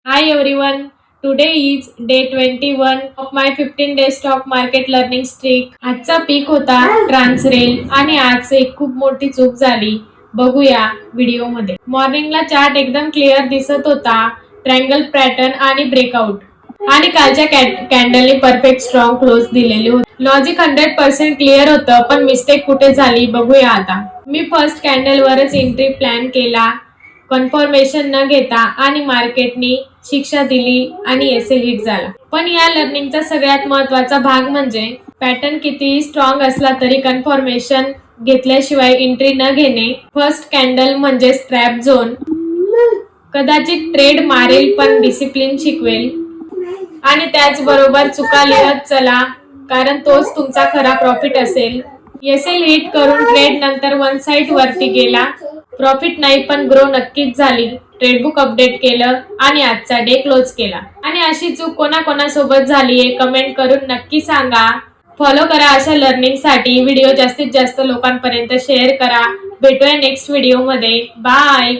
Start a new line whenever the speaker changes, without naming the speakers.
Hi everyone. Today is day 21 of my 15 day stock market learning streak. आजचा पीक होता ट्रान्सरेल आणि आज एक खूप मोठी चूक झाली. बघूया व्हिडिओ मध्ये. मॉर्निंगला चार्ट एकदम क्लिअर दिसत होता. ट्रायंगल पॅटर्न आणि ब्रेकआउट. आणि कालच्या कॅन्डलने परफेक्ट स्ट्रॉंग क्लोज दिलेली होती. लॉजिक 100% क्लिअर होतं, पण मिस्टेक कुठे झाली बघूया आता. मी फर्स्ट कॅन्डलवरच एंट्री प्लॅन केला, कन्फर्मेशन न घेता, आणि मार्केटने शिक्षा दिली आणि एसएल हिट झाला. पण या लर्निंगचा सगळ्यात महत्वाचा भाग म्हणजे पॅटर्न कितीही स्ट्रॉंग असला तरी कन्फर्मेशन घेतल्याशिवाय एंट्री न घेणे. फर्स्ट कॅन्डल म्हणजे स्ट्रॅप झोन. कदाचित ट्रेड मारेल पण डिसिप्लिन शिकवेल. आणि त्याचबरोबर चुका लिहत चला, कारण तोच तुमचा खरा प्रॉफिट असेल. एसएल हिट करून ट्रेड नंतर वन साइड वरती गेला. प्रॉफिट नाही पण ग्रो नक्कीच झाली. ट्रेडबुक अपडेट केलं आणि आजचा डे क्लोज केला. आणि अशी चूक कोणाकोणासोबत झालीये कमेंट करून नक्की सांगा. फॉलो करा अशा लर्निंग साठी. व्हिडिओ जास्तीत जास्त लोकांपर्यंत शेअर करा. भेटूया नेक्स्ट व्हिडिओ मध्ये. बाय.